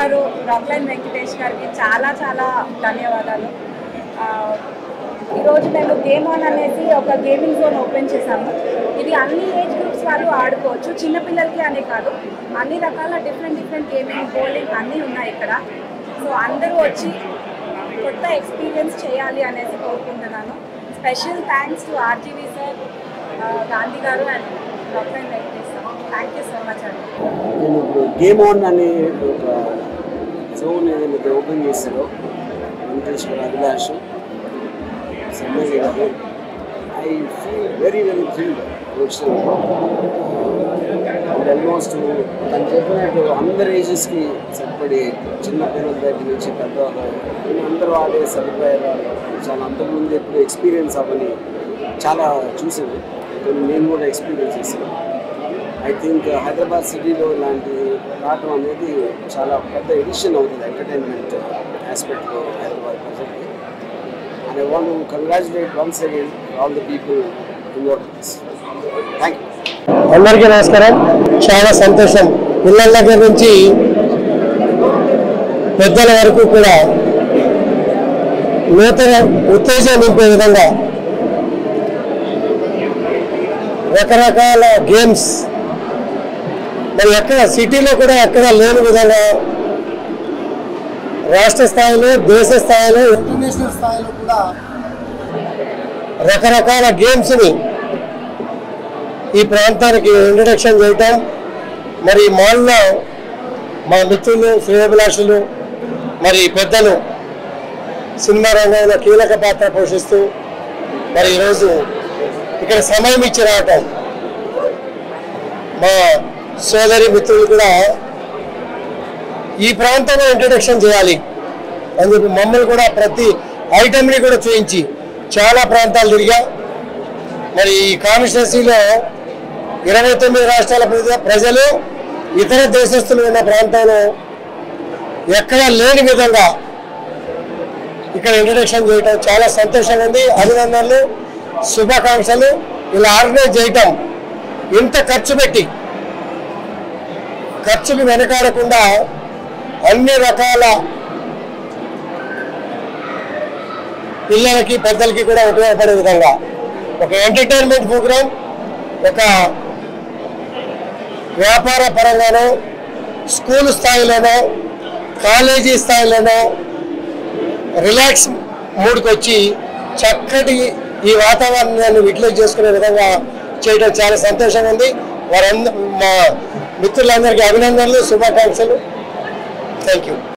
గారు రాక్లైన్ వెంకటేష్ గారికి చాలా చాలా ధన్యవాదాలు. ఈరోజు మేము గేమ్ ఆన్ అనేసి ఒక గేమింగ్ జోన్ ఓపెన్ చేశాము. ఇది అన్ని ఏజ్ గ్రూప్స్ వాళ్ళు ఆడుకోవచ్చు, చిన్నపిల్లలకి అనే కాదు, అన్ని రకాల డిఫరెంట్ గేమింగ్, బౌలింగ్ అన్నీ ఉన్నాయి ఇక్కడ. సో అందరూ వచ్చి కొత్త ఎక్స్పీరియన్స్ చేయాలి అనేసి కోరుకుంటున్నాను. Special thanks to RGV sir, Gandhi garu and Rockline Venkatesh sir. Thank you so much అండి. నేను ఇప్పుడు గేమ్ ఆన్ అనే ఒక జోన్ ఏదైతే ఓపెన్ చేస్తారో వెంకటేశ్వర అభిలాష్ సమ్మయ్య గారు, I feel very thrilled. Almost తను చెప్పినట్టు అందరి ఏజెస్కి సరిపడి చిన్న పిల్లల దగ్గర నుంచి పెద్దవాళ్ళు అందరూ ఆడే సదుపాయాలు చాలా అంతకుముందు ఎప్పుడు ఎక్స్పీరియన్స్ అవ్వని చాలా చూసాను. నేను కూడా ఎక్స్పీరియన్స్ చేశాను. ఐ థింక్ హైదరాబాద్ సిటీలో ఇలాంటి రావటం అనేది చాలా పెద్ద ఎడిషన్ అవుతుంది ఎంటర్టైన్మెంట్ ఆస్పెక్ట్లో హైదరాబాద్ ప్రజలకి. And I want to congratulate once again all the people involved in this. Thank you. అందరికీ నమస్కారం. చాలా సంతోషం. పిల్లల దగ్గర నుంచి పెద్దల వరకు కూడా నూతన ఉత్తేజం నింపే విధంగా రకరకాల గేమ్స్ మరి ఎక్కడ సిటీలో కూడా ఎక్కడ లేని విధంగా రాష్ట్ర స్థాయిలో, దేశ స్థాయిలో, ఇంటర్నేషనల్ స్థాయిలో కూడా రకరకాల గేమ్స్ని ఈ ప్రాంతానికి ఇంట్రడక్షన్ చేయటం, మరి మాల్లో మా మిత్రులు, శ్రేయోభిలాషులు, మరి పెద్దలు సినిమా రంగంలో కీలక పాత్ర పోషిస్తూ మరి ఈరోజు ఇక్కడ సమయం ఇచ్చి రావటం, మా సోదరి మిత్రులు కూడా ఈ ప్రాంతంలో ఇంట్రడక్షన్ చేయాలి అని చెప్పి మమ్మల్ని కూడా ప్రతి ఐటమ్ని కూడా చూపించి చాలా ప్రాంతాలు తిరిగా. మరి ఈ కాన్స్టిట్యున్సీలో 29 రాష్ట్రాల ప్రజలు, ఇతర దేశస్తులు ఉన్న ప్రాంతంలో ఎక్కడ లేని విధంగా ఇక్కడ ఇంట్రడక్షన్ చేయటం చాలా సంతోషంగా ఉంది. అభినందనలు, శుభాకాంక్షలు. ఇలా ఆర్గనైజ్ చేయటం, ఇంత ఖర్చుకి వెనకాడకుండా అన్ని రకాల పిల్లలకి, పెద్దలకి కూడా ఉపయోగపడే విధంగా ఒక ఎంటర్టైన్మెంట్ ప్రోగ్రామ్, ఒక వ్యాపార పరంగానో, స్కూల్ స్థాయిలోనో, కాలేజీ స్థాయిలోనో రిలాక్స్ మూడ్కి వచ్చి చక్కటి ఈ వాతావరణాన్ని యూటిలైజ్ చేసుకునే విధంగా చేయడం చాలా సంతోషంగా ఉంది. మా మిత్రులందరికీ అభినందనలు, శుభాకాంక్షలు. Thank you.